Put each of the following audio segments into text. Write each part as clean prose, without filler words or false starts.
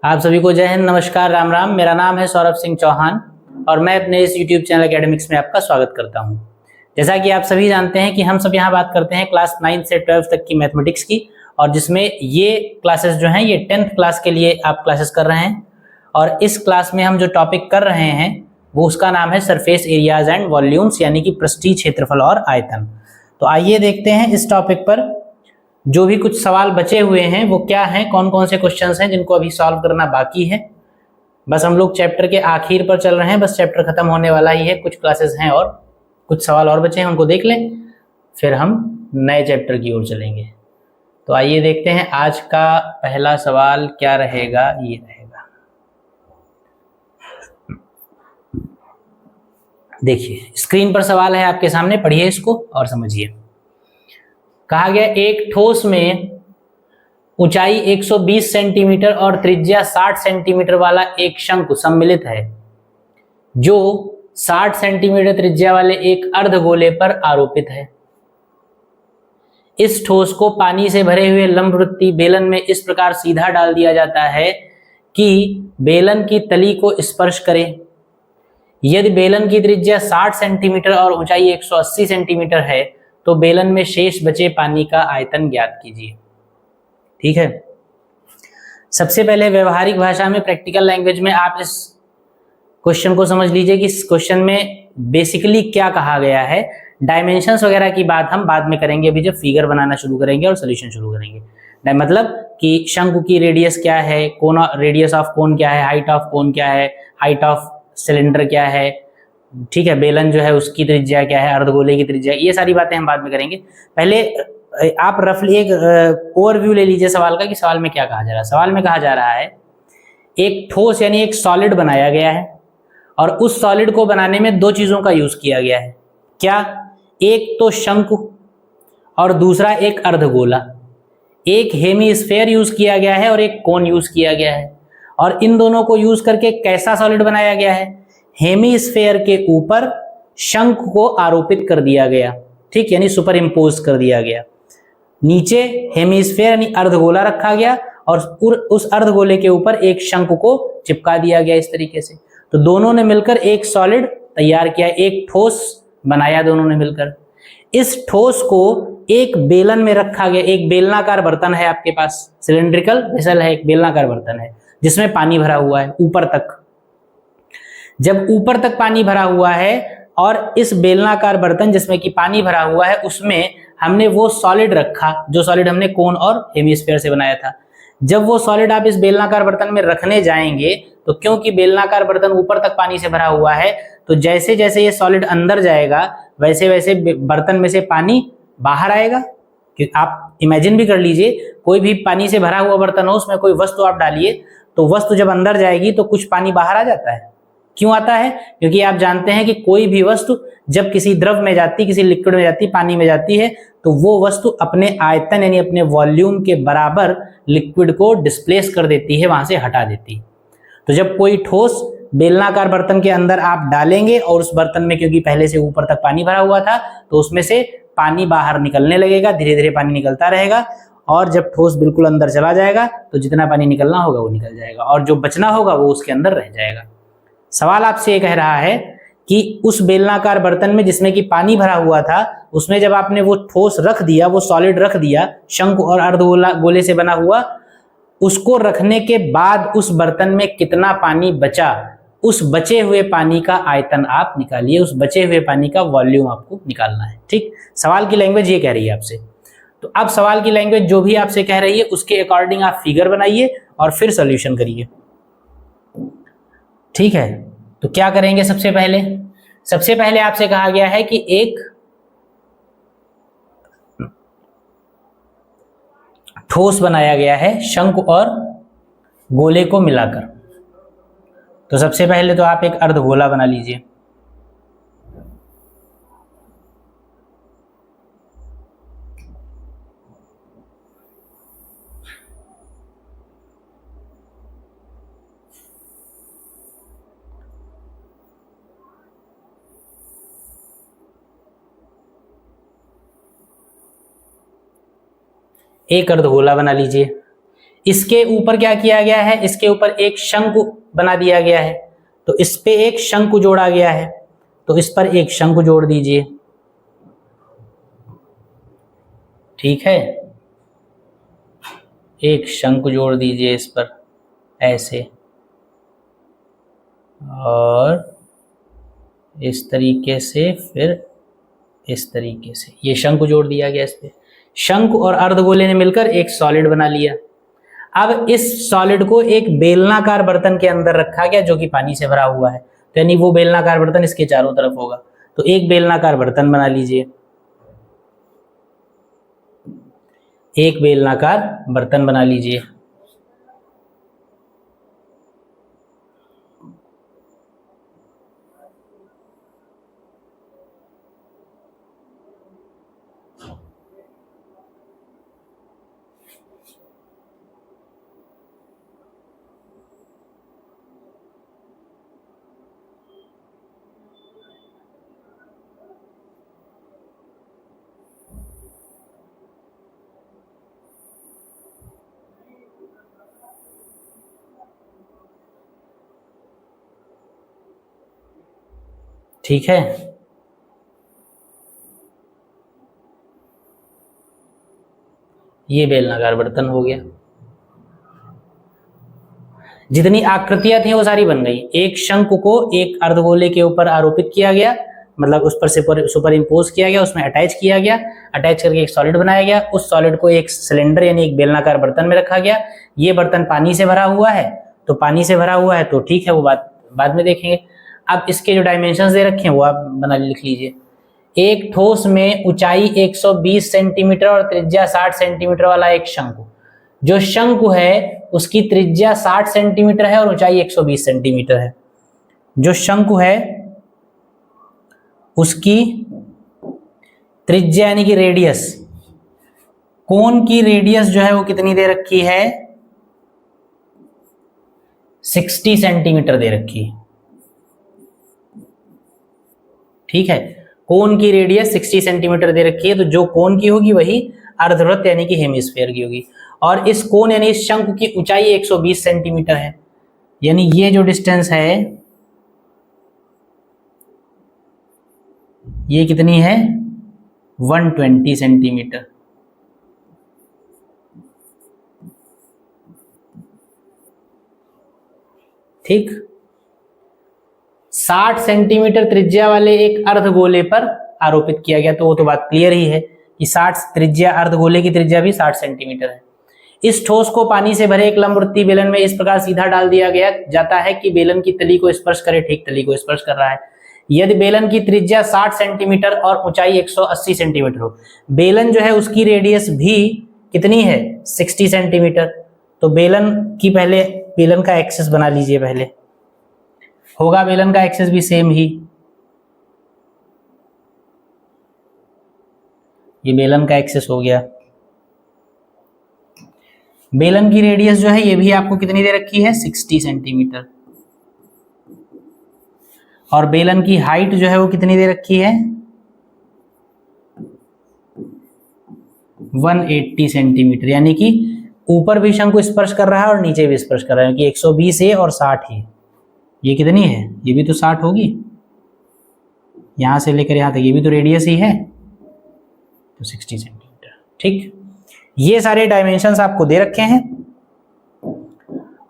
आप सभी को जय हिंद, नमस्कार, राम राम। मेरा नाम है सौरभ सिंह चौहान और मैं अपने इस YouTube चैनल एकेडमिक्स में आपका स्वागत करता हूं। जैसा कि आप सभी जानते हैं कि हम सब यहां बात करते हैं क्लास 9 से 12 तक की मैथमेटिक्स की, और जिसमें ये क्लासेस जो हैं ये 10th क्लास के लिए आप क्लासेस कर रहे हैं। और इस क्लास में हम जो टॉपिक कर रहे हैं वो उसका नाम है सरफेस एरियाज एंड वॉल्यूम्स, यानी कि पृष्ठीय क्षेत्रफल और आयतन। तो आइए देखते हैं इस टॉपिक पर जो भी कुछ सवाल बचे हुए हैं वो क्या हैं, कौन कौन से क्वेश्चंस हैं जिनको अभी सॉल्व करना बाकी है। बस हम लोग चैप्टर के आखिर पर चल रहे हैं, बस चैप्टर खत्म होने वाला ही है, कुछ क्लासेस हैं और कुछ सवाल और बचे हैं, उनको देख लें, फिर हम नए चैप्टर की ओर चलेंगे। तो आइए देखते हैं आज का पहला सवाल क्या रहेगा। ये रहेगा, देखिए स्क्रीन पर सवाल है आपके सामने, पढ़िए इसको और समझिए। कहा गया एक ठोस में ऊंचाई 120 सेंटीमीटर और त्रिज्या 60 सेंटीमीटर वाला एक शंकु सम्मिलित है जो 60 सेंटीमीटर त्रिज्या वाले एक अर्धगोले पर आरोपित है। इस ठोस को पानी से भरे हुए लंबवृत्तीय बेलन में इस प्रकार सीधा डाल दिया जाता है कि बेलन की तली को स्पर्श करे। यदि बेलन की त्रिज्या 60 सेंटीमीटर और ऊंचाई 180 सेंटीमीटर है तो बेलन में शेष बचे पानी का आयतन ज्ञात कीजिए। ठीक है, सबसे पहले व्यवहारिक भाषा में, प्रैक्टिकल लैंग्वेज में आप इस क्वेश्चन को समझ लीजिए कि इस क्वेश्चन में बेसिकली क्या कहा गया है। डायमेंशंस वगैरह की बात हम बाद में करेंगे, अभी जब फिगर बनाना शुरू करेंगे और सोल्यूशन शुरू करेंगे। मतलब कि शंकु की रेडियस क्या है, कोन, रेडियस ऑफ कोन क्या है, हाइट ऑफ कोन क्या है, हाइट ऑफ सिलेंडर क्या है, ठीक है, बेलन जो है उसकी त्रिज्या क्या है, अर्धगोले की त्रिज्या, ये सारी बातें हम बाद में करेंगे। पहले आप रफली एक ओवरव्यू ले लीजिए सवाल का कि सवाल में क्या कहा जा रहा है। सवाल में कहा जा रहा है एक ठोस यानी एक सॉलिड बनाया गया है और उस सॉलिड को बनाने में दो चीजों का यूज किया गया है। क्या? एक तो शंकु और दूसरा एक अर्धगोला। एक हेमीस्फेयर यूज किया गया है और एक कोन यूज किया गया है। और इन दोनों को यूज करके कैसा सॉलिड बनाया गया है? हेमीस्फेयर के ऊपर शंकु को आरोपित कर दिया गया, ठीक, यानी सुपर इम्पोज कर दिया गया। नीचे हेमीस्फेयर यानी अर्धगोला रखा गया और उस अर्धगोले के ऊपर एक शंकु को चिपका दिया गया इस तरीके से। तो दोनों ने मिलकर एक सॉलिड तैयार किया, एक ठोस बनाया दोनों ने मिलकर। इस ठोस को एक बेलन में रखा गया। एक बेलनाकार बर्तन है आपके पास, सिलेंड्रिकल वेसल है, एक बेलनाकार बर्तन है जिसमें पानी भरा हुआ है ऊपर तक। जब ऊपर तक पानी भरा हुआ है और इस बेलनाकार बर्तन जिसमें कि पानी भरा हुआ है उसमें हमने वो सॉलिड रखा जो सॉलिड हमने कोन और हेमीस्फेयर से बनाया था। जब वो सॉलिड आप इस बेलनाकार बर्तन में रखने जाएंगे तो क्योंकि बेलनाकार बर्तन ऊपर तक पानी से भरा हुआ है तो जैसे जैसे ये सॉलिड अंदर जाएगा वैसे वैसे बर्तन में से पानी बाहर आएगा। कि आप इमेजिन भी कर लीजिए, कोई भी पानी से भरा हुआ बर्तन हो, उसमें कोई वस्तु आप डालिए तो वस्तु जब अंदर जाएगी तो कुछ पानी बाहर आ जाता है। क्यों आता है? क्योंकि आप जानते हैं कि कोई भी वस्तु जब किसी द्रव में जाती, किसी लिक्विड में जाती, पानी में जाती है तो वो वस्तु अपने आयतन यानी अपने वॉल्यूम के बराबर लिक्विड को डिस्प्लेस कर देती है, वहां से हटा देती है। तो जब कोई ठोस बेलनाकार बर्तन के अंदर आप डालेंगे और उस बर्तन में क्योंकि पहले से ऊपर तक पानी भरा हुआ था तो उसमें से पानी बाहर निकलने लगेगा, धीरे धीरे पानी निकलता रहेगा और जब ठोस बिल्कुल अंदर चला जाएगा तो जितना पानी निकलना होगा वो निकल जाएगा और जो बचना होगा वो उसके अंदर रह जाएगा। सवाल आपसे ये कह रहा है कि उस बेलनाकार बर्तन में जिसमें कि पानी भरा हुआ था उसमें जब आपने वो ठोस रख दिया, वो सॉलिड रख दिया, शंकु और अर्धगोले से बना हुआ, उसको रखने के बाद उस बर्तन में कितना पानी बचा, उस बचे हुए पानी का आयतन आप निकालिए, उस बचे हुए पानी का वॉल्यूम आपको निकालना है। ठीक, सवाल की लैंग्वेज ये कह रही है आपसे। तो अब सवाल की लैंग्वेज जो भी आपसे कह रही है उसके अकॉर्डिंग आप फिगर बनाइए और फिर सोल्यूशन करिए। ठीक है, तो क्या करेंगे? सबसे पहले आपसे कहा गया है कि एक ठोस बनाया गया है शंकु और गोले को मिलाकर। तो सबसे पहले तो आप एक अर्धगोला बना लीजिए। एक अर्धगोला बना लीजिए। इसके ऊपर क्या किया गया है, इसके ऊपर एक शंकु बना दिया गया है, तो इस पे एक शंकु जोड़ा गया है, तो इस पर एक शंकु जोड़ दीजिए। ठीक है, एक शंकु जोड़ दीजिए इस पर ऐसे, और इस तरीके से, फिर इस तरीके से ये शंकु जोड़ दिया गया इस पे। शंकु और अर्धगोले ने मिलकर एक सॉलिड बना लिया। अब इस सॉलिड को एक बेलनाकार बर्तन के अंदर रखा गया जो कि पानी से भरा हुआ है, तो यानी वो बेलनाकार बर्तन इसके चारों तरफ होगा। तो एक बेलनाकार बर्तन बना लीजिए, एक बेलनाकार बर्तन बना लीजिए। ठीक है, ये बेलनाकार बर्तन हो गया। जितनी आकृतियां थी वो सारी बन गई। एक शंकु को एक अर्धगोले के ऊपर आरोपित किया गया, मतलब उस पर सुपर इम्पोज किया गया, उसमें अटैच किया गया, अटैच करके एक सॉलिड बनाया गया। उस सॉलिड को एक सिलेंडर यानी एक बेलनाकार बर्तन में रखा गया। ये बर्तन पानी से भरा हुआ है, तो पानी से भरा हुआ है तो ठीक है, वो बात बाद में देखेंगे। अब इसके जो डायमेंशंस दे रखे हैं वो आप बना लिख लीजिए। एक ठोस में ऊंचाई 120 सेंटीमीटर और त्रिज्या 60 सेंटीमीटर वाला एक शंकु, जो शंकु है उसकी त्रिज्या 60 सेंटीमीटर है और ऊंचाई 120 सेंटीमीटर है। जो शंकु है उसकी त्रिज्या यानी कि रेडियस, कोन की रेडियस जो है वो कितनी दे रखी है, 60 सेंटीमीटर दे रखी है। ठीक है, कोन की रेडियस 60 सेंटीमीटर दे रखी है, तो जो कोन की होगी वही अर्धवृत्त यानी कि हेमिस्फीयर की होगी। और इस कोन यानी इस शंकु की ऊंचाई 120 सेंटीमीटर है, यानी ये जो डिस्टेंस है ये कितनी है, 120 सेंटीमीटर। ठीक, 60 सेंटीमीटर त्रिज्या वाले एक अर्धगोले पर आरोपित किया गया, तो वो तो बात क्लियर ही है कि 60 त्रिज्या, अर्धगोले की त्रिज्या भी 60 सेंटीमीटर है। इस ठोस को पानी से भरे एक लंबवृत्तीय बेलन में इस प्रकार सीधा डाल दिया गया जाता है कि बेलन की तली को स्पर्श करे। ठीक, तली को स्पर्श कर रहा है। यदि बेलन की त्रिज्या 60 सेंटीमीटर और ऊंचाई 180 सेंटीमीटर हो, बेलन जो है उसकी रेडियस भी कितनी है, 60 सेंटीमीटर, तो बेलन की पहले बेलन का एक्सिस बना लीजिए। पहले होगा बेलन का एक्सिस भी सेम ही, ये बेलन का एक्सिस हो गया। बेलन की रेडियस जो है ये भी आपको कितनी दे रखी है, 60 सेंटीमीटर, और बेलन की हाइट जो है वो कितनी दे रखी है, 180 सेंटीमीटर, यानी कि ऊपर भी शंकु स्पर्श कर रहा है और नीचे भी स्पर्श कर रहा है, कि 120 है और 60 है। ये कितनी है, ये भी तो 60 होगी, यहां से लेकर यहां तक ये भी तो रेडियस ही है, तो 60 सेंटीमीटर। ठीक, ये सारे डायमेंशंस आपको दे रखे हैं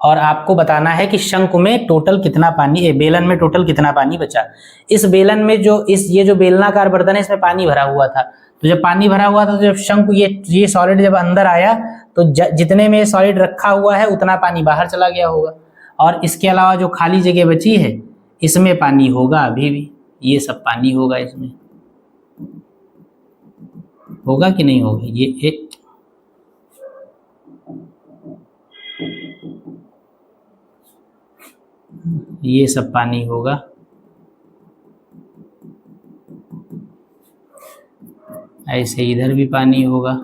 और आपको बताना है कि शंकु में टोटल कितना पानी, बेलन में टोटल कितना पानी बचा। इस बेलन में जो ये जो बेलनाकार बर्तन है इसमें पानी भरा हुआ था, तो जब पानी भरा हुआ था तो जब शंकु ये सॉलिड जब अंदर आया तो जितने में सॉलिड रखा हुआ है उतना पानी बाहर चला गया होगा, और इसके अलावा जो खाली जगह बची है इसमें पानी होगा अभी भी, ये सब पानी होगा इसमें, होगा कि नहीं होगा, ये सब पानी होगा। ऐसे इधर भी पानी होगा।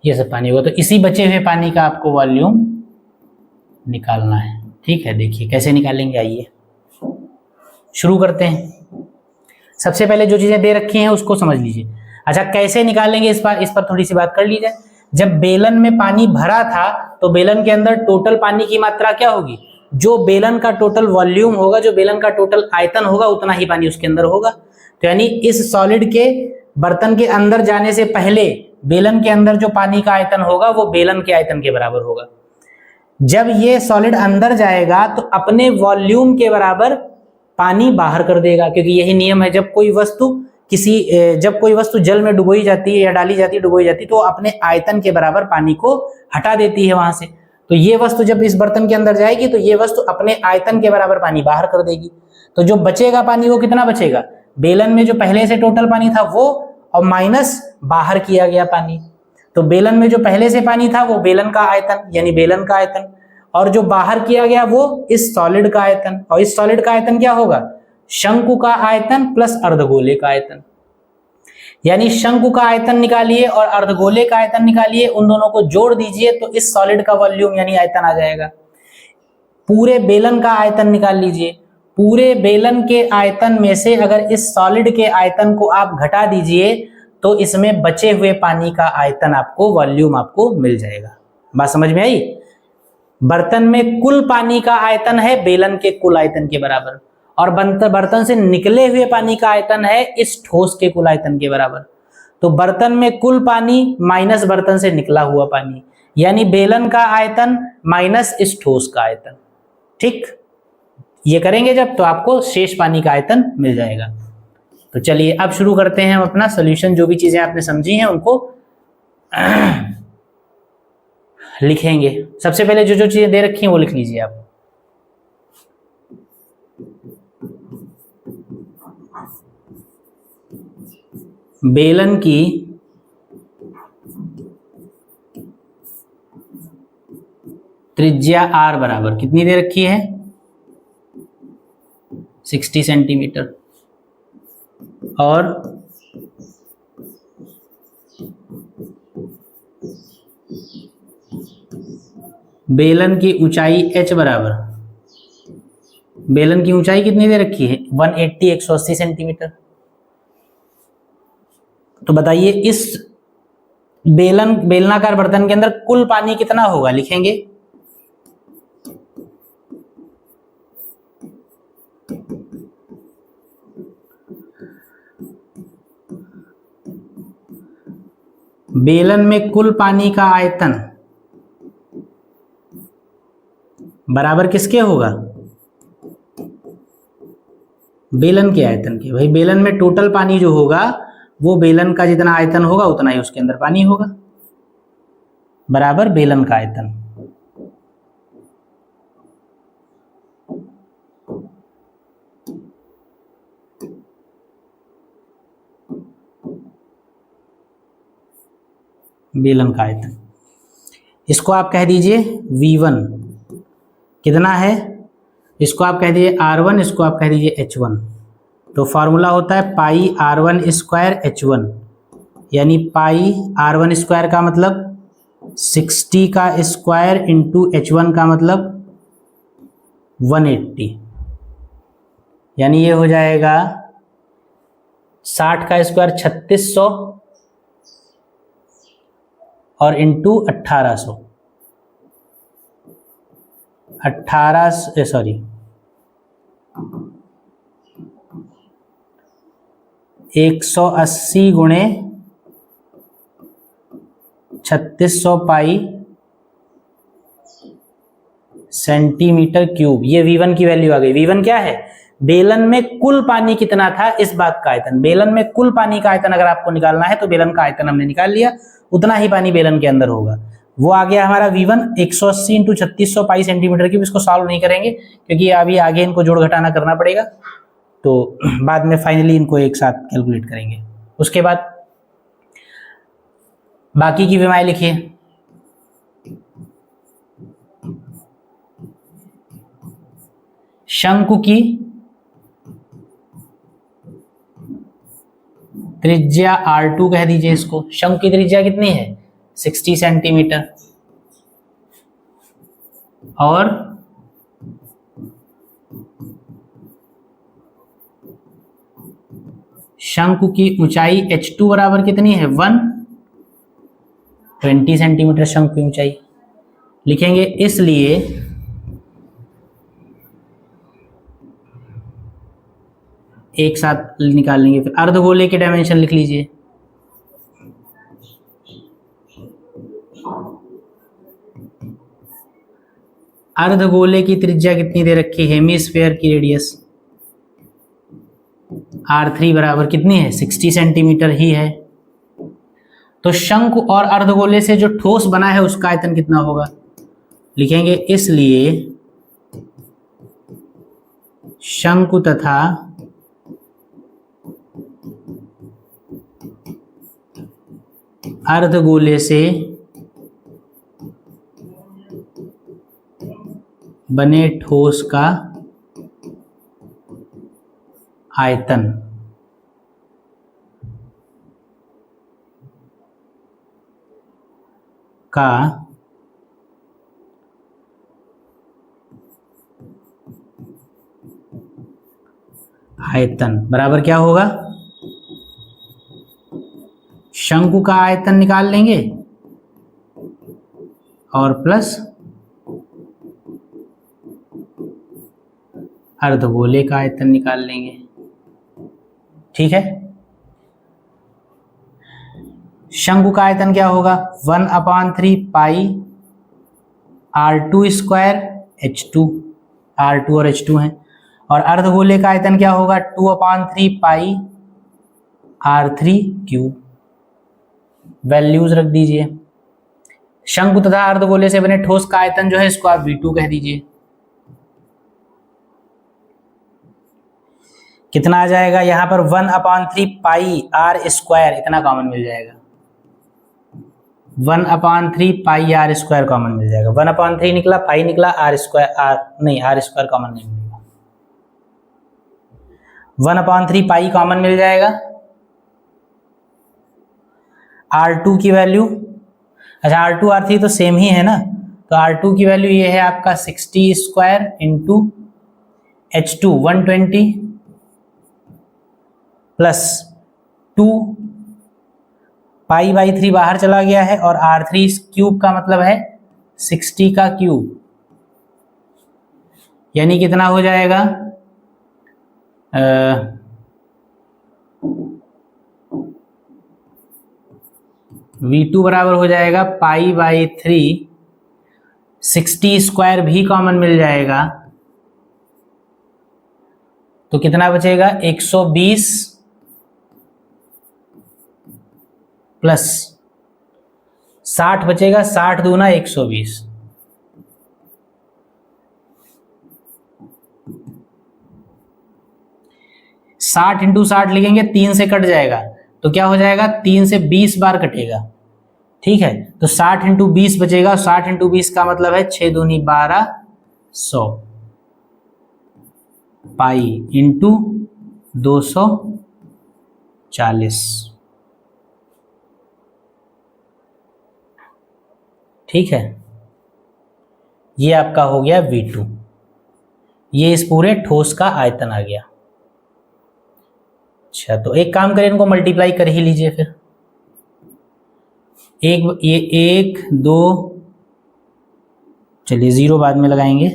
ये सब पानी होगा। तो इसी बचे हुए पानी का आपको वॉल्यूम निकालना है। ठीक है, देखिए कैसे निकालेंगे, आइए शुरू करते हैं। सबसे पहले जो चीजें दे रखी हैं उसको समझ लीजिए। अच्छा, कैसे निकालेंगे इस पर थोड़ी सी बात कर ली जाए। जब बेलन में पानी भरा था तो बेलन के अंदर टोटल पानी की मात्रा क्या होगी, जो बेलन का टोटल वॉल्यूम होगा, जो बेलन का टोटल आयतन होगा, उतना ही पानी उसके अंदर होगा। तो यानी इस सॉलिड के बर्तन के अंदर जाने से पहले बेलन के अंदर जो पानी का आयतन होगा वो बेलन के आयतन के बराबर होगा। जब ये सॉलिड अंदर जाएगा तो अपने वॉल्यूम के बराबर पानी बाहर कर देगा, क्योंकि यही नियम है। जब कोई वस्तु जल में डुबोई जाती है या डाली जाती है, डुबोई जाती है, तो अपने आयतन के बराबर पानी को हटा देती है वहां से। तो ये वस्तु जब इस बर्तन के अंदर जाएगी तो ये वस्तु अपने आयतन के बराबर पानी बाहर कर देगी। तो जो बचेगा पानी वो कितना बचेगा, बेलन में जो पहले से टोटल पानी था वो, और माइनस बाहर किया गया पानी। तो बेलन में जो पहले से पानी था वो बेलन का आयतन, यानी बेलन का आयतन, और जो बाहर किया गया वो इस सॉलिड का आयतन। और इस सॉलिड का आयतन क्या होगा, शंकु का आयतन प्लस अर्धगोले का आयतन। यानी शंकु का आयतन निकालिए और अर्धगोले का आयतन निकालिए, उन दोनों को जोड़ दीजिए तो इस सॉलिड का वॉल्यूम यानी आयतन आ जाएगा। पूरे बेलन का आयतन निकाल लीजिए। पूरे बेलन के आयतन में से अगर इस सॉलिड के आयतन को आप घटा दीजिए तो इसमें बचे हुए पानी का आयतन आपको, वॉल्यूम आपको मिल जाएगा। बात समझ में आई। बर्तन में कुल पानी का आयतन है बेलन के कुल आयतन के बराबर, और बर्तन से निकले हुए पानी का आयतन है इस ठोस के कुल आयतन के बराबर। तो बर्तन में कुल पानी माइनस बर्तन से निकला हुआ पानी, यानी बेलन का आयतन माइनस इस ठोस का आयतन। ठीक, ये करेंगे जब तो आपको शेष पानी का आयतन मिल जाएगा। तो चलिए अब शुरू करते हैं हम अपना सोल्यूशन। जो भी चीजें आपने समझी हैं उनको लिखेंगे। सबसे पहले जो जो चीजें दे रखी हैं वो लिख लीजिए आप। बेलन की त्रिज्या r बराबर कितनी दे रखी है, 60 सेंटीमीटर, और बेलन की ऊंचाई h बराबर, बेलन की ऊंचाई कितनी दे रखी है 180 सेंटीमीटर। तो बताइए इस बेलनाकार बर्तन के अंदर कुल पानी कितना होगा, लिखेंगे। बेलन में कुल पानी का आयतन बराबर किसके होगा, बेलन के आयतन के। भाई बेलन में टोटल पानी जो होगा वो बेलन का जितना आयतन होगा उतना ही उसके अंदर पानी होगा, बराबर बेलन का आयतन। बेलन का आयतन, इसको आप कह दीजिए V1 कितना है, इसको आप कह दीजिए R1, इसको आप कह दीजिए H1। तो फॉर्मूला होता है पाई R1 स्क्वायर H1, यानी पाई R1 स्क्वायर का मतलब 60 का स्क्वायर इंटू H1 का मतलब 180, यानी ये हो जाएगा 60 का स्क्वायर 3600 और इंटू 1800, 180 गुणे 3600 पाई सेंटीमीटर क्यूब। ये V1 की वैल्यू आ गई। V1 क्या है, बेलन में कुल पानी कितना था इस बात का आयतन। बेलन में कुल पानी का आयतन अगर आपको निकालना है तो बेलन का आयतन हमने निकाल लिया, उतना ही पानी बेलन के अंदर होगा। वो आ गया हमारा V1 180 इंटू 3600 पाई सेंटीमीटर क्यूब। इसको सॉल्व नहीं करेंगे क्योंकि अभी आगे इनको जोड़ घटाना करना पड़ेगा, तो बाद में फाइनली इनको एक साथ कैलकुलेट करेंगे। उसके बाद बाकी की विमाएं लिखिए। शंकु की त्रिज्या R2 कह दीजिए इसको। शंकु की त्रिज्या कितनी है 60 सेंटीमीटर और शंकु की ऊंचाई H2 बराबर कितनी है 120 सेंटीमीटर शंकु की ऊंचाई लिखेंगे। इसलिए एक साथ निकाल लेंगे। फिर अर्धगोले के डायमेंशन लिख लीजिए। अर्धगोले की त्रिज्या कितनी दे रखी है, हेमीस्फेयर की रेडियस R3 बराबर कितनी है 60 सेंटीमीटर ही है। तो शंकु और अर्धगोले से जो ठोस बना है उसका आयतन कितना होगा, लिखेंगे इसलिए शंकु तथा अर्धगोले से बने ठोस का आयतन का आयतन बराबर क्या होगा, शंकु का आयतन निकाल लेंगे और प्लस अर्धगोले का आयतन निकाल लेंगे। ठीक है, शंकु का आयतन क्या होगा 1/3 पाई R2 स्क्वायर H2, R2 और H2 है। और अर्धगोले का आयतन क्या होगा 2/3 पाई R3 क्यूब। वैल्यूज रख दीजिए। शंकु तथा अर्धगोले से बने ठोस का आयतन जो है इसको आप V2 कह दीजिए। कितना आ जाएगा यहां पर 1/3 पाई R स्क्वायर, इतना कॉमन मिल जाएगा। 1/3 पाई R स्क्वायर कॉमन मिल जाएगा। 1/3 निकला, पाई निकला, R स्क्वायर कॉमन नहीं मिलेगा। 1/3 पाई कॉमन मिल जाएगा। R2 की वैल्यू, अच्छा R2 R3 तो सेम ही है ना, तो R2 की वैल्यू ये है आपका 60 स्क्वायर इंटू H2 120 प्लस 2 पाई/3 बाहर चला गया है और R3 क्यूब का मतलब है 60 का क्यूब, यानी कितना हो जाएगा V2 बराबर हो जाएगा पाई/3, 60 स्क्वायर भी कॉमन मिल जाएगा तो कितना बचेगा 120 प्लस 60 बचेगा, 60 दूना 120, साठ इंटू 60 लिखेंगे, 3 से कट जाएगा तो क्या हो जाएगा 3 से 20 बार कटेगा। ठीक है, तो 60 इंटू 20 बचेगा। 60 इंटू 20 का मतलब है 6 दूनी 12 100 पाई इंटू 240। ठीक है, ये आपका हो गया V2। ये इस पूरे ठोस का आयतन आ गया। अच्छा, तो एक काम करें, इनको मल्टीप्लाई कर ही लीजिए फिर। ये 1 2, चलिए 0 बाद में लगाएंगे,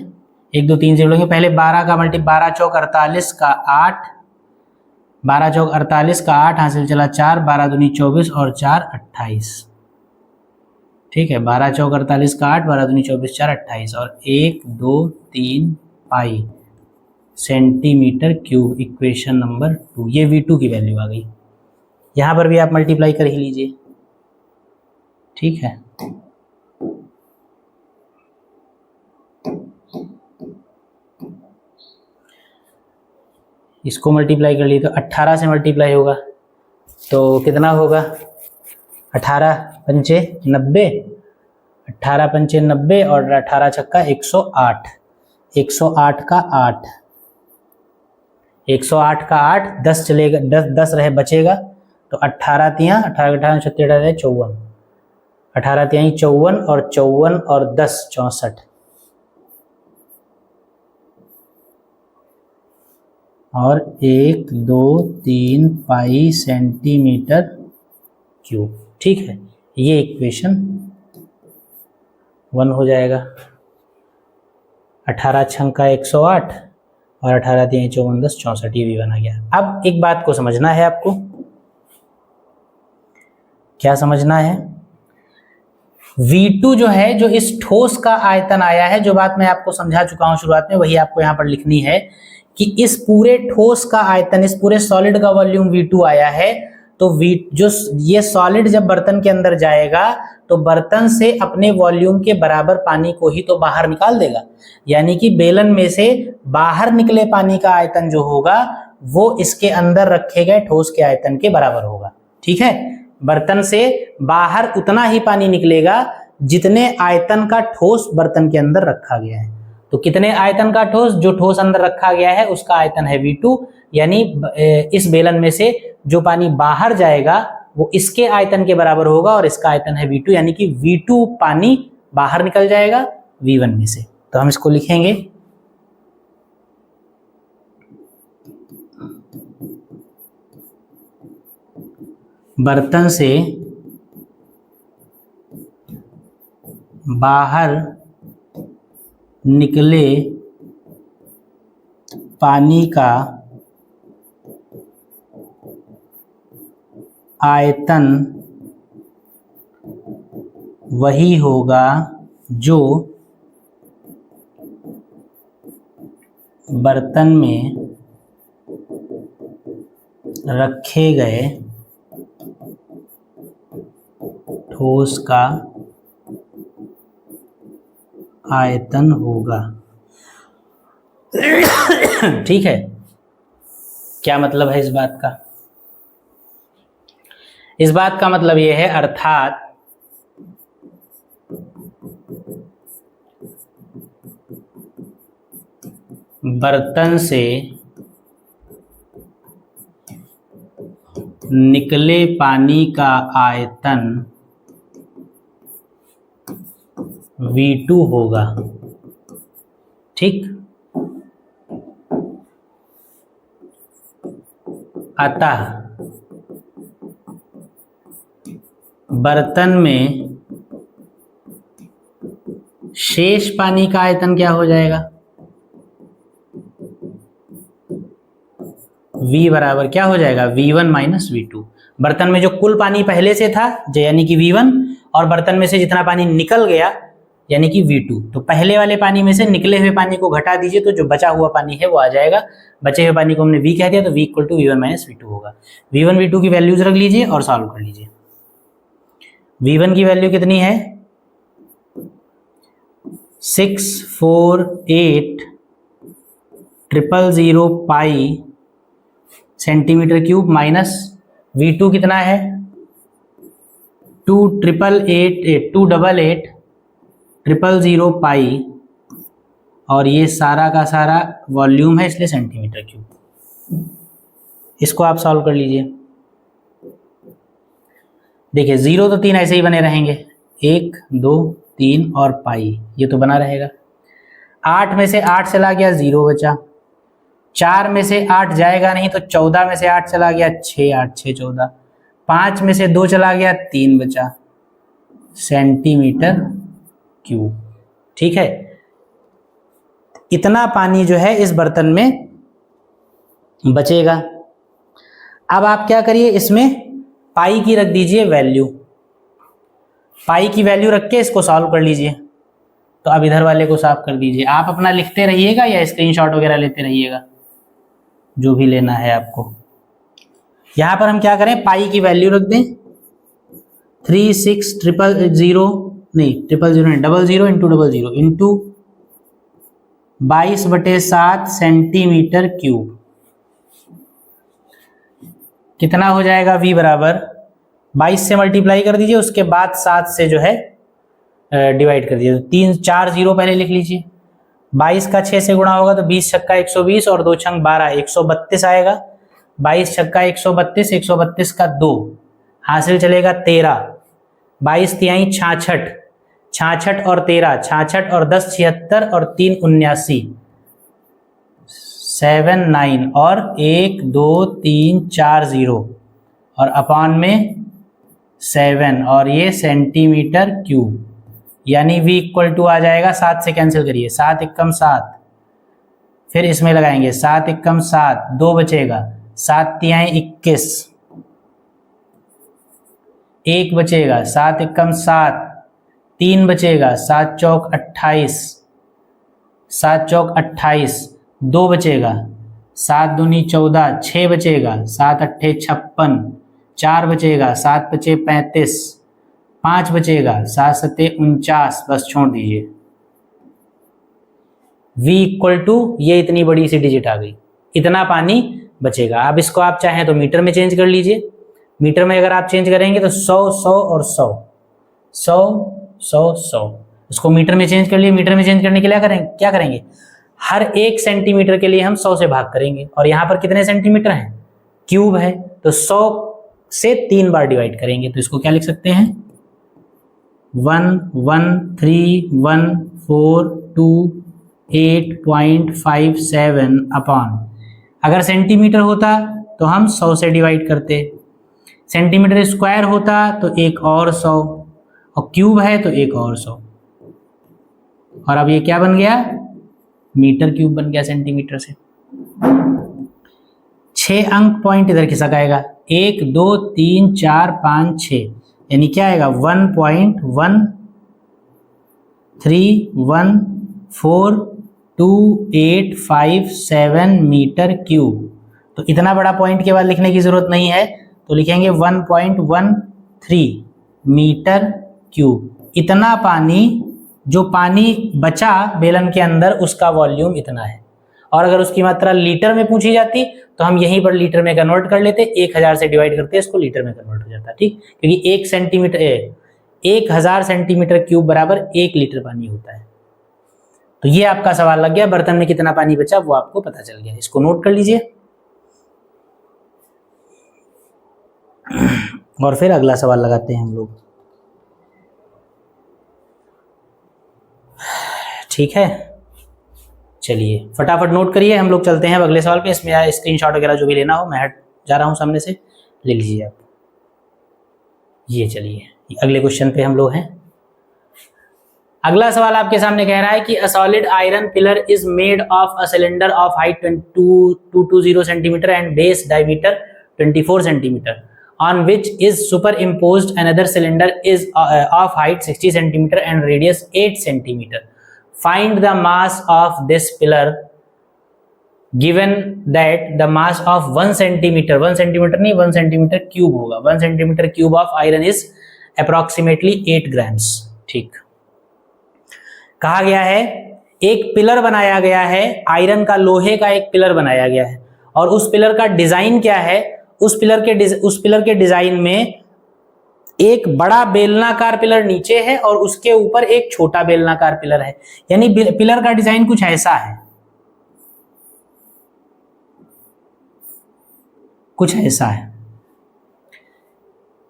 1 2 3 0 लेंगे। पहले 12 का मल्टी 12 चौक 48 का 8, 12 चौक 48 का 8 हासिल चला 4, 12 दूनी 24 और 4 28। ठीक है, 12 चौक 48 का 8, 12 दूनी 24, 4 28 और 1 2 3 पाई सेंटीमीटर क्यूब, इक्वेशन नंबर 2। ये V2 की वैल्यू आ गई। यहां पर भी आप मल्टीप्लाई कर ही लीजिए। ठीक है, इसको मल्टीप्लाई कर लिए तो 18 से मल्टीप्लाई होगा तो कितना होगा 18 पंचे 90, 18 पंचे 90 और 18 छक्का 108, 108 का 8, 108 का 8, 10 चलेगा, 10 रहे बचेगा तो 18 तियां 18 18 36 54, 18 तिहाई 54 और 54 और 10 64 और 1 2 3 पाई सेंटीमीटर क्यूब। ठीक है, ये इक्वेशन 1 हो जाएगा। 18 छंका 108 और 18 तिहाई 54 10 64, ये भी बना गया। अब एक बात को समझना है आपको, क्या समझना है? V2 जो है, जो इस ठोस का आयतन आया है, जो बात मैं आपको समझा चुका हूं शुरुआत में, वही आपको यहां पर लिखनी है कि इस पूरे ठोस का आयतन, इस पूरे सॉलिड का वॉल्यूम V2 आया है। तो जो ये सॉलिड जब बर्तन के अंदर जाएगा तो बर्तन से अपने वॉल्यूम के बराबर पानी को ही तो बाहर निकाल देगा, यानी कि बेलन में से बाहर निकले पानी का आयतन जो होगा वो इसके अंदर रखे गए ठोस के आयतन के बराबर होगा। ठीक है, बर्तन से बाहर उतना ही पानी निकलेगा जितने आयतन का ठोस बर्तन के अंदर रखा गया है। तो कितने आयतन का ठोस, जो ठोस अंदर रखा गया है उसका आयतन है V2, यानी इस बेलन में से जो पानी बाहर जाएगा वो इसके आयतन के बराबर होगा और इसका आयतन है V2, यानी कि V2 पानी बाहर निकल जाएगा V1 में से। तो हम इसको लिखेंगे बर्तन से बाहर निकले पानी का आयतन वही होगा जो बर्तन में रखे गए ठोस का आयतन होगा। ठीक है, क्या मतलब है इस बात का? इस बात का मतलब यह है, अर्थात बर्तन से निकले पानी का आयतन V2 होगा। ठीक, अतः बर्तन में शेष पानी का आयतन क्या हो जाएगा? V बराबर क्या हो जाएगा? V1 minus V2। बर्तन में जो कुल पानी पहले से था यानी कि V1, और बर्तन में से जितना पानी निकल गया यानी कि V2। तो पहले वाले पानी में से निकले हुए पानी को घटा दीजिए तो जो बचा हुआ पानी है वो आ जाएगा। बचे हुए पानी को हमने V कह दिया तो V equal to V1 minus V2 होगा। V1 V2 की वैल्यूज रख लीजिए और सॉल्व कर लीजिए। V1 की वैल्यू कितनी है? 648,000 पाई सेंटीमीटर क्यूब माइनस V2 कितना है? 288,000 पाई, और ये सारा का सारा वॉल्यूम है इसलिए सेंटीमीटर क्यूब। इसको आप सॉल्व कर लीजिए। देखिए 0 तो 3 ऐसे ही बने रहेंगे, 1 2 3 और पाई, ये तो बना रहेगा। 8 में से 8 चला गया 0 बचा, 4 में से 8 जाएगा नहीं तो 14 में से 8 चला गया 6, 8 6 14, 5 में से 2 चला गया 3 बचा, सेंटीमीटर क्यूब। ठीक है, इतना पानी जो है इस बर्तन में बचेगा। अब आप क्या करिए, इसमें पाई की रख दीजिए वैल्यू, पाई की वैल्यू रख के इसको सॉल्व कर लीजिए। तो अब इधर वाले को साफ कर दीजिए। आप अपना लिखते रहिएगा या स्क्रीनशॉट वगैरह लेते रहिएगा, जो भी लेना है आपको। यहां पर हम क्या करें, पाई की वैल्यू रख दें 00 इंटू 22/7 सेंटीमीटर क्यूब। कितना हो जाएगा? V बराबर 22 से मल्टीप्लाई कर दीजिए, उसके बाद 7 से जो है डिवाइड कर दीजिए। 3 4 0 पहले लिख लीजिए। 22 का 6 से गुणा होगा तो 20 छक्का 120 और 2 छंग 12 132 आएगा। 22 छक्का 132, 132 का 2 हासिल चलेगा 13, 22 तिहाई 66, 66 और 13, 66 और 10 76 और 3 79, 7 9 और 1 2 3 4 0 और अपान में 7 और ये सेंटीमीटर क्यूब, यानी V इक्वल टू आ जाएगा 7 से कैंसिल करिए, 7 एकम 7, फिर इसमें लगाएंगे 7 एकम 7, 2 बचेगा, 7 तिहाई 21, 1 बचेगा, 7 एकम 7, 3 बचेगा, 7 चौक 28, 7 चौक 28, 2 बचेगा, 7 दूनी 14, 6 बचेगा, 7 अट्ठे 56, 4 बचेगा, 7 बचे 35, 5 बचेगा, 7 सत्ते 49, बस छोड़ दीजिए। V इक्वल टू ये इतनी बड़ी सी डिजिट आ गई, इतना पानी बचेगा। अब इसको आप चाहें तो मीटर में चेंज कर लीजिए। मीटर में अगर आप चेंज करेंगे तो 100 100 और 100 100 100 100, इसको मीटर में चेंज कर लिए। मीटर में चेंज करने के लिए क्या करेंगे, हर 1 सेंटीमीटर के लिए हम 100 से भाग करेंगे, और यहाँ पर कितने सेंटीमीटर हैं, क्यूब है, तो 100 से 3 बार डिवाइड करेंगे, तो इसको क्या लिख सकते हैं, 1131428.57 अपॉन, अगर सेंटीमीटर होता तो हम 100 से डिवाइड करते, सेंटीमीटर स्क्वायर होता तो एक और 100, और क्यूब है तो एक और 100, और अब ये क्या बन गया, मीटर क्यूब बन गया सेंटीमीटर से। 6 अंक पॉइंट इधर खिसक आएगा, 1 2 3 4 5 6, यानी क्या आएगा 1.1314285 मीटर क्यूब। तो इतना बड़ा पॉइंट के बाद लिखने की जरूरत नहीं है, तो लिखेंगे 1.13 मीटर क्यूब। इतना पानी, जो पानी बचा बेलन के अंदर उसका वॉल्यूम इतना है। और अगर उसकी मात्रा लीटर में पूछी जाती तो हम यहीं पर लीटर में कन्वर्ट कर लेते, 1000 से डिवाइड करते, इसको लीटर में कन्वर्ट हो जाता, ठीक, क्योंकि 1000 सेंटीमीटर क्यूब बराबर 1 लीटर पानी होता है। तो ये आपका सवाल लग गया, बर्तन में कितना पानी बचा वो आपको पता चल गया, इसको नोट कर लीजिए। और फिर अगला सवाल लगाते हैं हम लोग, ठीक है। चलिए फटाफट नोट करिए, हम लोग चलते हैं अब अगले सवाल पे। इसमें स्क्रीनशॉट वगैरह जो भी लेना हो, मैं हट जा रहा हूं सामने से, ले लीजिए आप। ये चलिए अगले क्वेश्चन पे हम लोग हैं। अगला सवाल आपके सामने कह रहा है कि a solid iron pillar is made of a cylinder of height 220 centimetre and base diameter 24 centimetre on which is superimposed another cylinder is of height 60 centimeter and radius 8 centimeter. Find the mass of this pillar given that the mass of 1 centimeter, 1 centimeter नहीं 1 centimeter cube होगा, 1 centimeter cube of iron is approximately 8 grams। ठीक, कहा गया है एक pillar बनाया गया है, आयरन का, लोहे का एक पिलर बनाया गया है, और उस पिलर का डिजाइन क्या है, उस पिलर के डिजाइन में एक बड़ा बेलनाकार पिलर नीचे है और उसके ऊपर एक छोटा बेलनाकार पिलर है, यानी पिलर का डिजाइन कुछ ऐसा है, कुछ ऐसा है।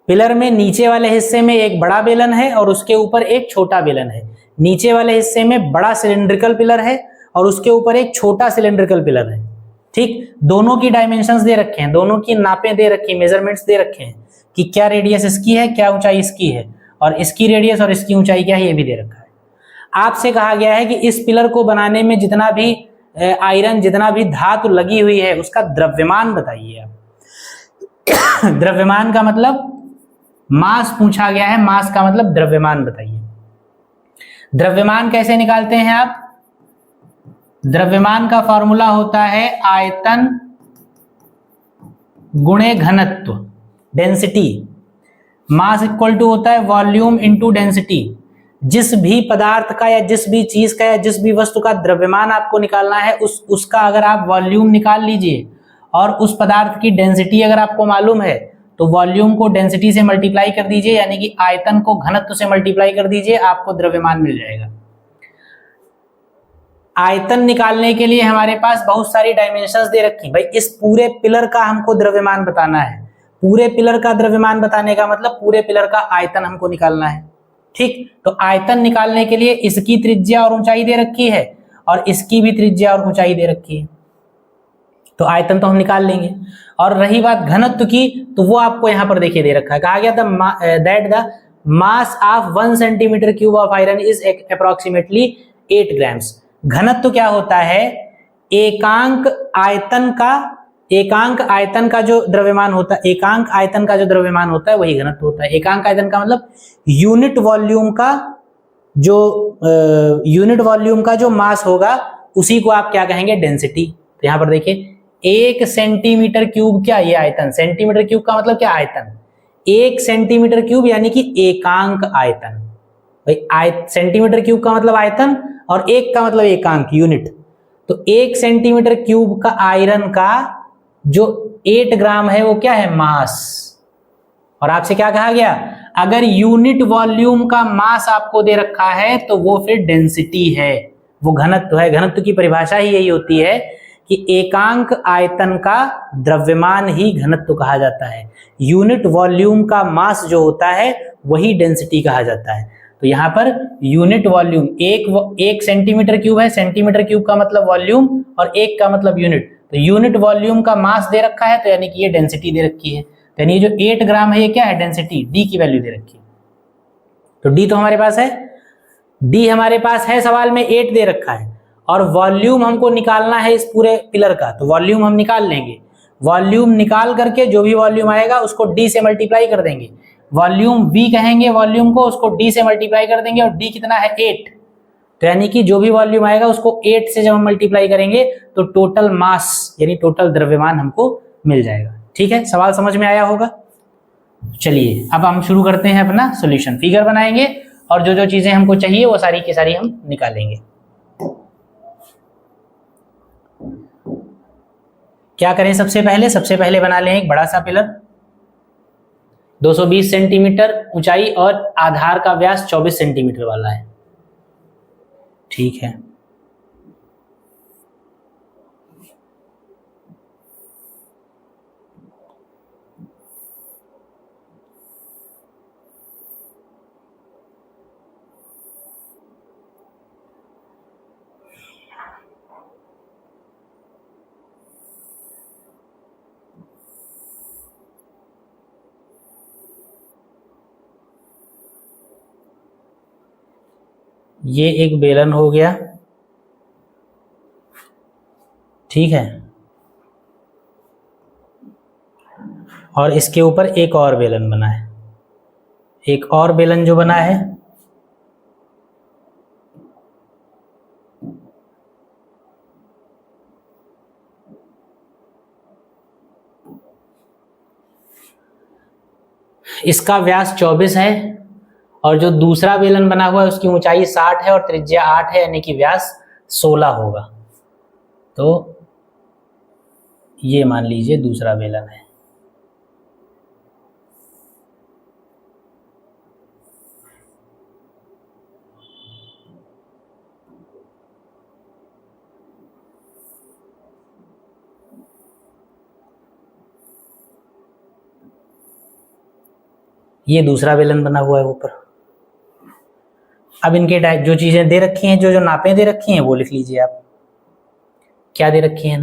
पिलर में नीचे वाले हिस्से में एक बड़ा बेलन है और उसके ऊपर एक छोटा बेलन है, नीचे वाले हिस्से में बड़ा सिलेंड्रिकल पिलर है और उसके ऊपर एक छोटा सिलेंड्रिकल पिलर है, ठीक। दोनों की डायमेंशंस दे रखे हैं, दोनों की नापें दे रखी हैं, मेजरमेंट्स दे रखे हैं कि क्या रेडियस इसकी है, क्या ऊंचाई इसकी है, और इसकी रेडियस और इसकी ऊंचाई क्या है, ये भी दे रखा है। आपसे कहा गया है कि इस पिलर को बनाने में जितना भी आयरन, जितना भी धातु लगी हुई है, उसका द्रव्यमान बताइए आप। द्रव्यमान का मतलब मास पूछा गया है, मास का मतलब द्रव्यमान बताइए। द्रव्यमान कैसे निकालते हैं आप? द्रव्यमान का फॉर्मूला होता है आयतन गुणे घनत्व, डेंसिटी। मास इक्वल टू होता है वॉल्यूम इनटू डेंसिटी। जिस भी पदार्थ का या जिस भी चीज का या जिस भी वस्तु का द्रव्यमान आपको निकालना है, उसका अगर आप वॉल्यूम निकाल लीजिए और उस पदार्थ की डेंसिटी अगर आपको मालूम है तो वॉल्यूम को डेंसिटी से मल्टीप्लाई कर दीजिए, यानी कि आयतन को घनत्व से मल्टीप्लाई कर दीजिए, आपको द्रव्यमान मिल जाएगा। आयतन निकालने के लिए हमारे पास बहुत सारी डायमेंशंस दे रखी, भाई इस पूरे पिलर का हमको द्रव्यमान बताना है, पूरे पिलर का द्रव्यमान बताने का मतलब पूरे पिलर का आयतन हमको निकालना है। ठीक, तो आयतन निकालने के लिए इसकी त्रिज्या और ऊंचाई दे रखी है और इसकी भी त्रिज्या और ऊंचाई दे रखी है, तो आयतन तो हम निकाल लेंगे। और रही बात घनत्व की, तो वो आपको यहां पर देखिए दे रखा है, कहा गया था that the mass of 1 centimetre cube of iron is approximately 8 grams. घनत्व क्या होता है? एकांक आयतन का जो द्रव्यमान होता है, एकांक आयतन का जो द्रव्यमान होता है वही घनत्व होता है। एकांक आयतन का मतलब यूनिट वॉल्यूम का जो मास होगा उसी को आप क्या कहेंगे? डेंसिटी। तो यहां पर देखिए 1 सेंटीमीटर क्यूब, क्या ये आयतन, सेंटीमीटर क्यूब का मतलब क्या? आयतन। 1 सेंटीमीटर क्यूब यानी कि एकांक आयतन। भाई सेंटीमीटर क्यूब का मतलब आयतन और एक का मतलब एकांक, यूनिट। तो 1 सेंटीमीटर क्यूब का आयरन का जो 8 ग्राम है वो क्या है? मास। और आपसे क्या कहा गया? अगर यूनिट वॉल्यूम का मास आपको दे रखा है तो वो फिर डेंसिटी है, वो घनत्व है। घनत्व की परिभाषा ही यही होती है कि एकांक आयतन का द्रव्यमान ही घनत्व कहा जाता है। यूनिट वॉल्यूम का मास जो होता है वही डेंसिटी कहा जाता है। तो यहाँ पर यूनिट वॉल्यूम, एक सेंटीमीटर क्यूब है, सेंटीमीटर क्यूब का मतलब वॉल्यूम और एक का मतलब यूनिट। तो यूनिट वॉल्यूम का मास दे रखा है तो यानी कि ये डेंसिटी दे रखी है। तो यानी जो 8 ग्राम है ये क्या है? डेंसिटी, डी की वैल्यू दे रखी है। तो डी तो हमारे पास है, डी हमारे पास है, सवाल में 8 दे रखा है और वॉल्यूम हमको निकालना है इस पूरे पिलर का, तो वॉल्यूम हम निकाल लेंगे। वॉल्यूम निकाल करके जो भी वॉल्यूम आएगा उसको डी से मल्टीप्लाई कर देंगे। वॉल्यूम वी कहेंगे वॉल्यूम को, उसको डी से मल्टीप्लाई कर देंगे और डी कितना है? 8। तो यानी कि जो भी वॉल्यूम आएगा उसको 8 से जब हम मल्टीप्लाई करेंगे तो टोटल मास यानी टोटल द्रव्यमान हमको मिल जाएगा। ठीक है, सवाल समझ में आया होगा। चलिए अब हम शुरू करते हैं अपना सॉल्यूशन। फिगर बनाएंगे और जो जो चीजें हमको चाहिए वो सारी की सारी हम निकालेंगे। क्या करें? सबसे पहले बना लें एक बड़ा सा पिलर, 220 सेंटीमीटर ऊंचाई और आधार का व्यास 24 सेंटीमीटर वाला है। ठीक है, ये एक बेलन हो गया। ठीक है, और इसके ऊपर एक और बेलन बना है। एक और बेलन जो बना है इसका व्यास 24 है और जो दूसरा बेलन बना हुआ है उसकी ऊंचाई 60 है और त्रिज्या 8 है, यानी कि व्यास 16 होगा। तो ये मान लीजिए दूसरा बेलन है। ये दूसरा बेलन बना हुआ है ऊपर। अब इनके जो चीजें दे रखी हैं, जो जो नापें दे रखी हैं वो लिख लीजिए आप। क्या दे रखी है?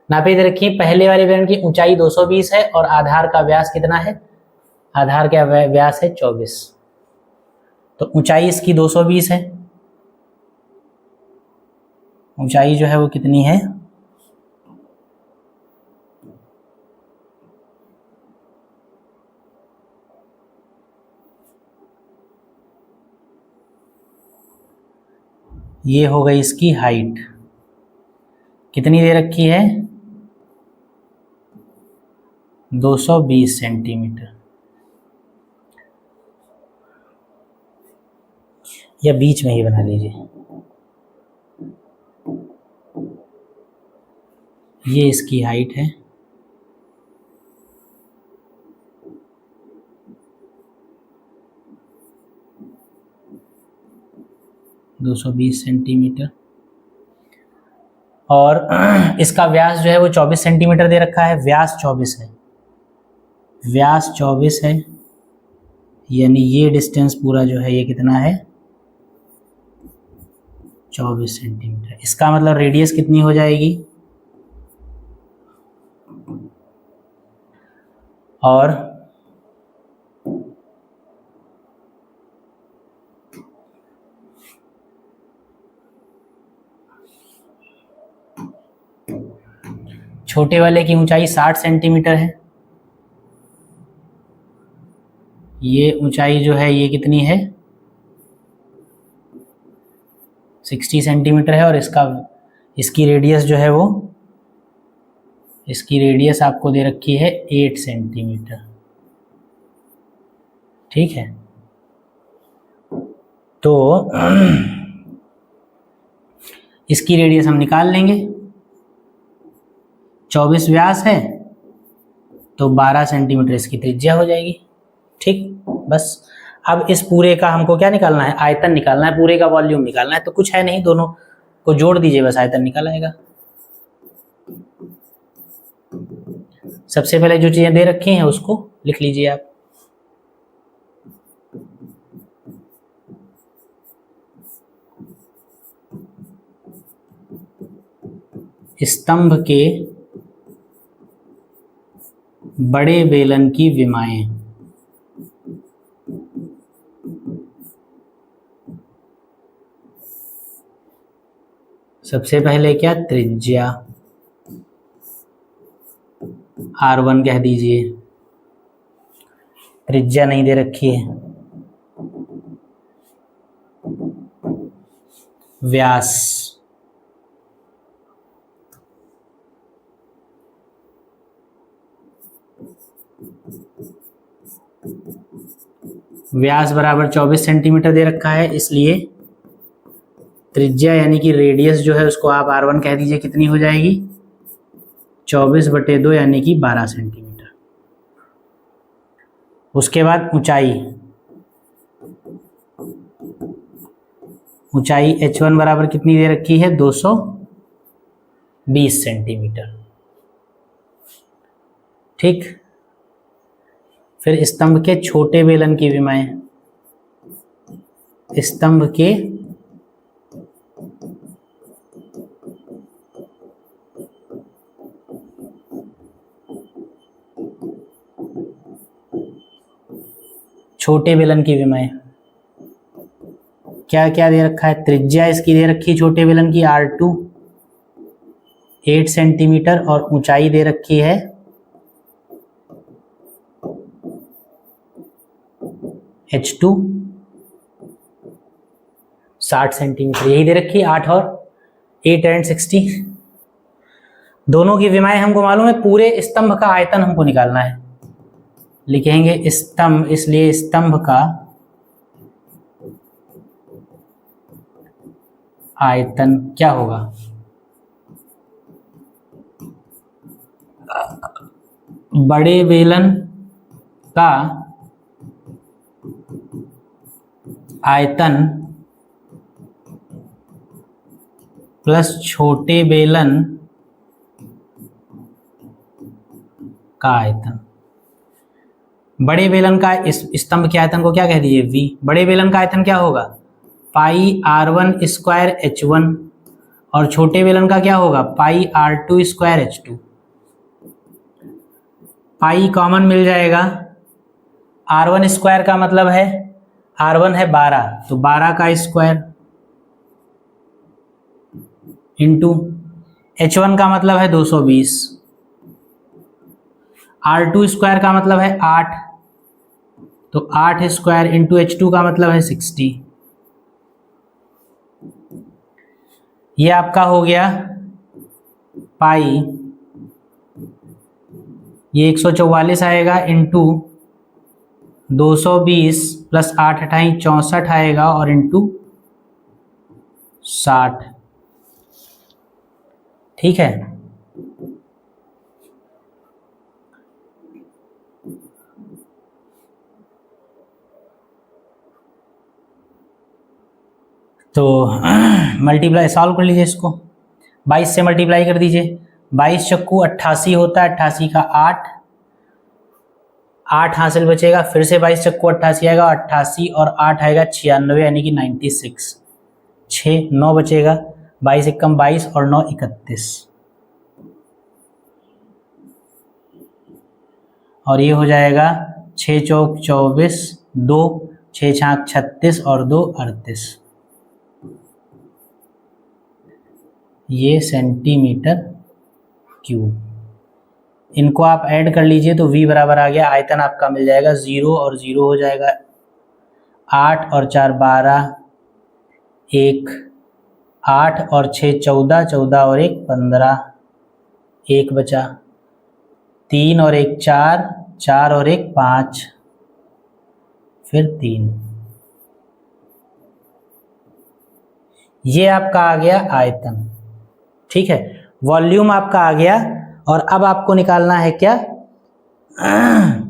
नापें दे रखी है। पहले वाले बेलन की ऊंचाई 220 है और आधार का व्यास कितना है? आधार का व्यास है 24। तो ऊंचाई इसकी 220 है। ऊंचाई जो है वो कितनी है? ये हो गई इसकी हाइट। कितनी दे रखी है? 220 सेंटीमीटर। या बीच में ही बना लीजिए। ये इसकी हाइट है। दो 220 सेंटीमीटर और इसका व्यास जो है वो 24 सेंटीमीटर दे रखा है। व्यास 24 है। व्यास 24 है, यानी ये डिस्टेंस पूरा जो है ये कितना है 24 सेंटीमीटर। इसका मतलब रेडियस कितनी हो जाएगी, और छोटे वाले की ऊंचाई 60 सेंटीमीटर है, ये ऊंचाई जो है ये कितनी है 60 सेंटीमीटर है, और इसकी रेडियस जो है वो, इसकी रेडियस आपको दे रखी है 8 सेंटीमीटर। ठीक है, तो इसकी रेडियस हम निकाल लेंगे। 24 व्यास है तो 12 सेंटीमीटर इसकी त्रिज्या हो जाएगी। ठीक, बस अब इस पूरे का हमको क्या निकालना है, आयतन निकालना है, पूरे का वॉल्यूम निकालना है। तो कुछ है नहीं, दोनों को जोड़ दीजिए, बस आयतन निकल आएगा। सबसे पहले जो चीजें दे रखी हैं उसको लिख लीजिए आप। स्तंभ के बड़े बेलन की विमाएं, सबसे पहले क्या, त्रिज्या R1 कह दीजिए, त्रिज्या नहीं दे रखी है, व्यास व्यास बराबर 24 सेंटीमीटर दे रखा है, इसलिए त्रिज्या यानी कि रेडियस जो है उसको आप R1 कह दीजिए, कितनी हो जाएगी 24/2 यानी कि 12 सेंटीमीटर। उसके बाद ऊंचाई H1 बराबर कितनी दे रखी है 220 सेंटीमीटर। ठीक, फिर स्तंभ के छोटे बेलन की विमाएं, स्तंभ के छोटे बेलन की विमाएं, क्या क्या दे रखा है, त्रिज्या इसकी दे रखी है छोटे बेलन की R2 8 सेंटीमीटर, और ऊंचाई दे रखी है H2 60 सेंटीमीटर, यही दे रखी है 8 और 8 एंड 60। दोनों की विमाएं हमको मालूम है, पूरे स्तंभ का आयतन हमको निकालना है। लिखेंगे स्तंभ, इसलिए स्तंभ का आयतन क्या होगा, बड़े बेलन का आयतन प्लस छोटे बेलन का आयतन। बड़े बेलन का इस स्तंभ के आयतन को क्या कह दीजिए V। बड़े बेलन का आयतन क्या होगा पाई R1 स्क्वायर H1, और छोटे बेलन का क्या होगा पाई R2 square H2। Pi common मिल जाएगा, R1 स्क्वायर का मतलब है R1 है 12, तो 12 का स्क्वायर इंटू H1 का मतलब है 220, R2 स्क्वायर का मतलब है 8, तो 8 स्क्वायर इंटू H2 का मतलब है 60। ये आपका हो गया पाई, ये 144 आएगा इंटू 220 प्लस 8 अठाई 64 आएगा, और इंटू 60। ठीक है, तो मल्टीप्लाई सॉल्व कर लीजिए इसको, 22 से मल्टीप्लाई कर दीजिए। 22 चक्कू 88 होता है, 88 का 8, 8 हासिल बचेगा, फिर से 22 चक्कू 88 आएगा, 88 और 8 आएगा 96 यानी कि 96। 6 9 बचेगा, 22 एकम 22 और 9 31 और ये हो जाएगा 6 चौक 24, 2 6 छाक 36 और 2 38। ये सेंटीमीटर क्यूब। इनको आप ऐड कर लीजिए तो V बराबर आ गया, आयतन आपका मिल जाएगा 0 और 0 हो जाएगा 8 और 4 12, 1 8 और 6 14, 14 और 1 15, 1 बचा, 3 और 1 4, 4 और 1 5, फिर 3। ये आपका आ गया आयतन, ठीक है। वॉल्यूम आपका आ गया और अब आपको निकालना है क्या,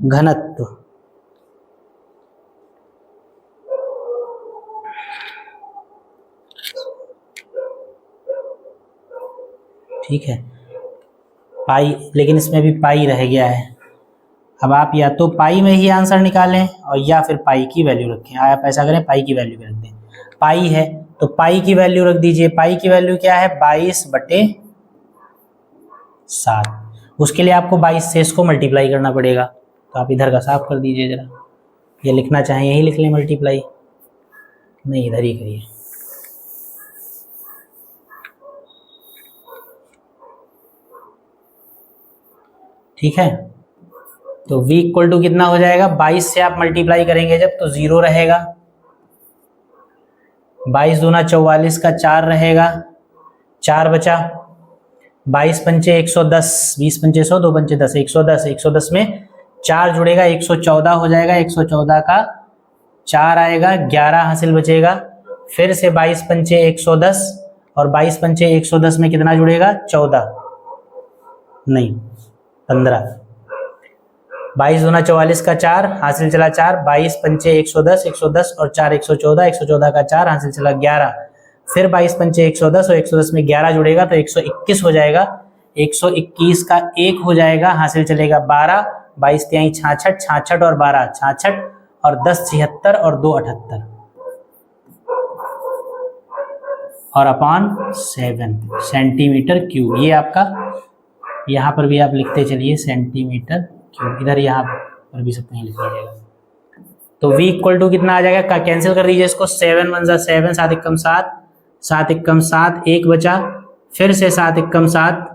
घनत्व। ठीक है, पाई, लेकिन इसमें भी पाई रह गया है। अब आप या तो पाई में ही आंसर निकालें और या फिर पाई की वैल्यू रखें। आप ऐसा करें, पाई की वैल्यू रख दें। पाई है तो पाई की वैल्यू रख दीजिए। पाई की वैल्यू क्या है, 22/7। उसके लिए आपको 22 से इसको मल्टीप्लाई करना पड़ेगा, तो आप इधर का साफ कर दीजिए जरा। ये लिखना चाहें यही लिख लें मल्टीप्लाई, नहीं इधर ही करिए। ठीक है, तो v इक्वल टू कितना हो जाएगा, 22 से आप मल्टीप्लाई करेंगे जब तो 0 रहेगा, 22 दूना 44 का 4 रहेगा, 4 बचा, 22 पंचे 110, 20 पंचे 100, 2 पंचे 10, 110, 110 में 4 जुड़ेगा 114 हो जाएगा, 114 का 4 आएगा, 11 हासिल बचेगा। फिर से 22 पंचे 110 और 22 पंचे 110 में कितना जुड़ेगा, 14 नहीं 15, 22 दूना 44 का 4 हासिल चला 4, 22 पंचे 110, 110 और 4 114, 114 का 4 हासिल चला 11, फिर 22 पंचे 110 और 110 में 11 जुड़ेगा तो 121 हो जाएगा, 121 का 1 हो जाएगा, हासिल चलेगा 12, 22 तिहाई 66, 66 और 12 66 और 10 76 और 2 78 और अपॉन 7 सेंटीमीटर क्यूब। ये आपका, यहाँ पर भी आप लिखते चलिए सेंटीमीटर क्यूब, इधर यहाँ पर भी सब कहीं लिख लीजिएगा। तो v इक्वल टू कितना आ जाएगा, कैंसिल कर दीजिए इसको, 7 1 7, 7 एकम 7, 7 एकम 7, 1 बचा, फिर से 7 एकम 7,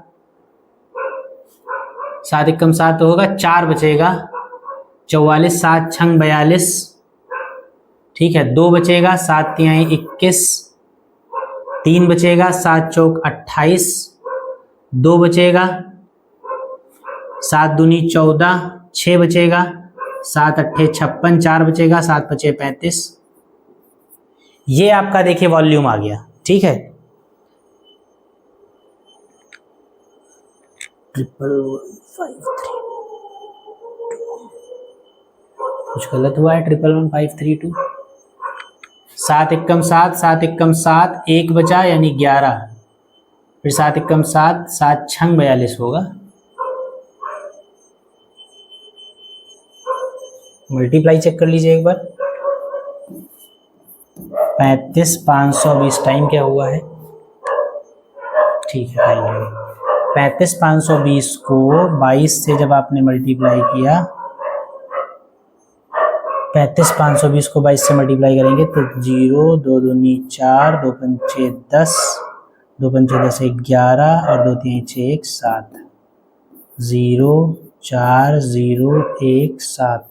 7 एकम 7 तो होगा 4 बचेगा, 44, 7 छंग 42, ठीक है, 2 बचेगा, 7 तिहाई 21, 3 बचेगा, 7 चौक 28, 2 बचेगा, 7 दूनी 14, 6 बचेगा, 7 अट्ठे 56, 4 बचेगा, 7 पचे 35। ये आपका देखिए वॉल्यूम आ गया, ठीक है। 11153 कुछ गलत हुआ है, 11153 7 एकम 7, 7 एकम 7, 1 बचा यानी 11, फिर 7 एकम 7, 7 छंग 42 होगा। मल्टीप्लाई चेक कर लीजिए एक बार, 35 520 टाइम क्या हुआ है, ठीक है टाइम 35 520 को 22 से जब आपने मल्टीप्लाई किया, 35 520 को 22 से मल्टीप्लाई करेंगे तो 0 2 दूनी 4, 2 पंचे 10, 2 पंचे 10 11 और 2 3 6 1 7, 0 4 0 1 7,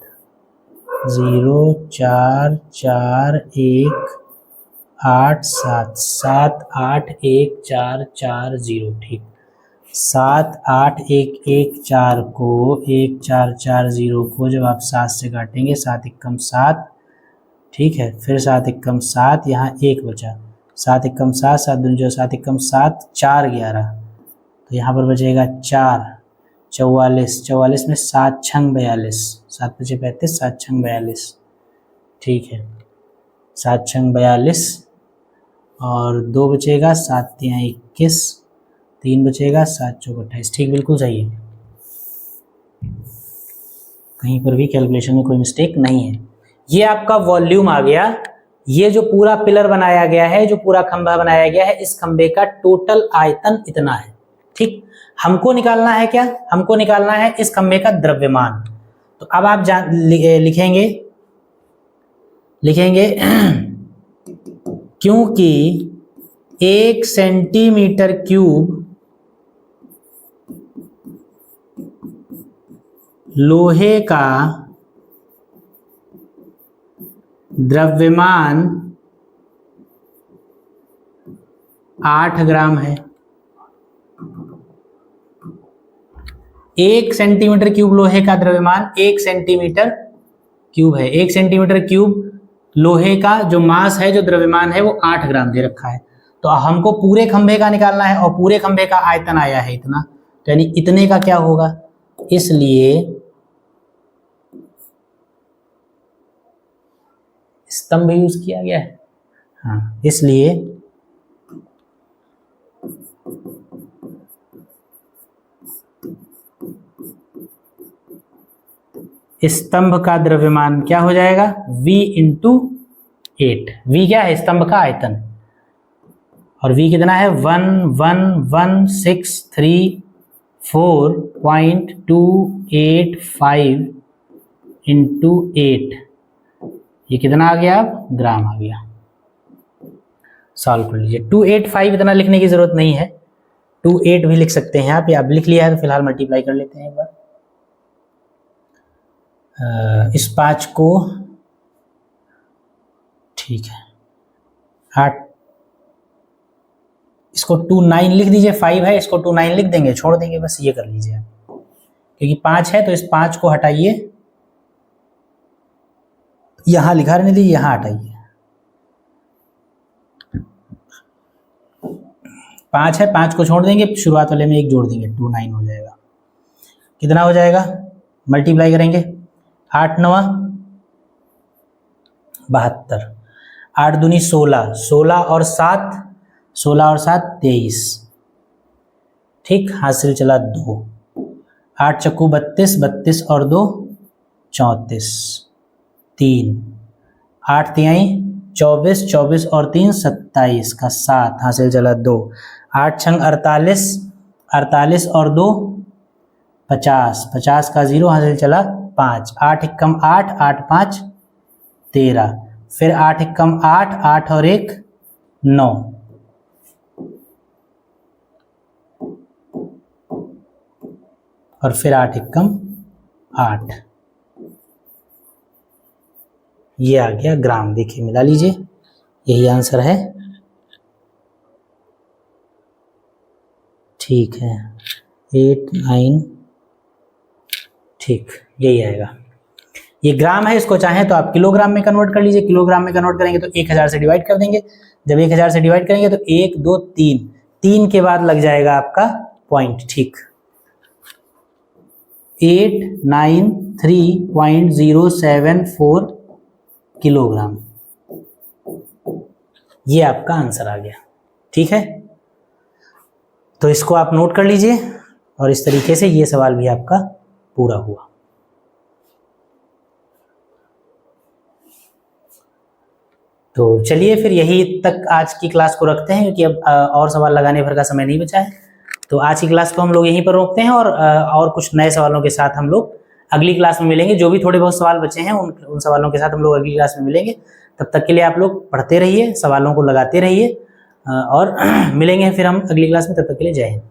0 4 4 1 8 7, 7 8 1 4 4 0, ठीक, 7 8 1 1 4 को 1 4 4 0 को जब आप 7 से काटेंगे, 7 एकम 7, ठीक है, फिर 7 एकम 7, यहाँ 1 बचा, 7 एकम 7, 7 दूनी जो 7 एकम 7, 4 11, तो यहाँ पर बचेगा 4, 44, 44 में 7 छंग 42, 7 पचे 35, 7 छंग 42, ठीक है, 7 छंग 42 और 2 बचेगा, 7 तिहाई 21, 3 बचेगा, 7 चौक 28, ठीक बिल्कुल सही है। कहीं पर भी कैलकुलेशन में कोई मिस्टेक नहीं है। ये आपका वॉल्यूम आ गया। ये जो पूरा पिलर बनाया गया है, जो पूरा खंभा बनाया गया है, इस खंभे का टोटल आयतन इतना है। ठीक, हमको निकालना है क्या? हमको निकालना है इस खंभे का द्रव्यमान। तो अब आप लिखेंगे क्योंकि 1 सेंटीमीटर क्यूब लोहे का द्रव्यमान 8 ग्राम है। 1 सेंटीमीटर क्यूब लोहे का द्रव्यमान 1 सेंटीमीटर क्यूब है। 1 सेंटीमीटर क्यूब लोहे का जो मास है, जो द्रव्यमान है, वो 8 ग्राम दे रखा है। तो हमको पूरे खंभे का निकालना है और पूरे खंभे का आयतन आया है इतना, तो यानी इतने का क्या होगा, इसलिए स्तंभ यूज किया गया है। हाँ, इसलिए स्तंभ का द्रव्यमान क्या हो जाएगा, V इंटू 8। V क्या है, स्तंभ का आयतन, और V कितना है 11163.285 इंटू 8। ये कितना आ गया, अब ग्राम आ गया। सॉल्व कर लीजिए। 285 इतना लिखने की जरूरत नहीं है, 28 भी लिख सकते हैं आप, या अब लिख लिया है तो फिलहाल मल्टीप्लाई कर लेते हैं एक बार। इस 5 को, ठीक है, 8, इसको 29 लिख दीजिए। 5 है, इसको 29 लिख देंगे, छोड़ देंगे, बस ये कर लीजिए आप, क्योंकि 5 है तो इस 5 को हटाइए, यहां लिखा रहने दीजिए, यहां हटाइए। 5 है, 5 को छोड़ देंगे, शुरुआत वाले में 1 जोड़ देंगे, 29 हो जाएगा। कितना हो जाएगा, मल्टीप्लाई करेंगे, 8 9 72, 8 दूनी 16, 16 और 7 23, ठीक, हासिल चला 2, 8 चक्कू 32, 32 और 2 34, 3, 8 तिहाई 24, 24 और 3 27 का 7, हासिल चला 2, 8 छंग 48, 48 और 2 50, 50 का 0, हासिल चला 5, 8 एकम 8, 8 5 13, फिर 8 एकम 8, 8 और 1 9, और फिर 8 एकम 8। ये आ गया ग्राम। देखिए, मिला लीजिए, यही आंसर है। ठीक है, 8 9, ठीक, यही आएगा। ये ग्राम है, इसको चाहें तो आप किलोग्राम में कन्वर्ट कर लीजिए। किलोग्राम में कन्वर्ट करेंगे तो 1000 से डिवाइड कर देंगे। जब 1000 से डिवाइड करेंगे तो 1 2 3 के बाद लग जाएगा आपका पॉइंट। ठीक, 893.074 किलोग्राम, ये आपका आंसर आ गया। ठीक है, तो इसको आप नोट कर लीजिए, और इस तरीके से ये सवाल भी आपका पूरा हुआ। तो चलिए फिर यही तक आज की क्लास को रखते हैं, क्योंकि अब और सवाल लगाने भर का समय नहीं बचा है। तो आज की क्लास को हम लोग यहीं पर रोकते हैं, और कुछ नए सवालों के साथ हम लोग अगली क्लास में मिलेंगे। जो भी थोड़े बहुत सवाल बचे हैं उन सवालों के साथ हम लोग अगली क्लास में मिलेंगे। तब तक के लिए आप लोग पढ़ते रहिए, सवालों को लगाते रहिए, और मिलेंगे फिर हम अगली क्लास में। तब तक के लिए जय हिंद।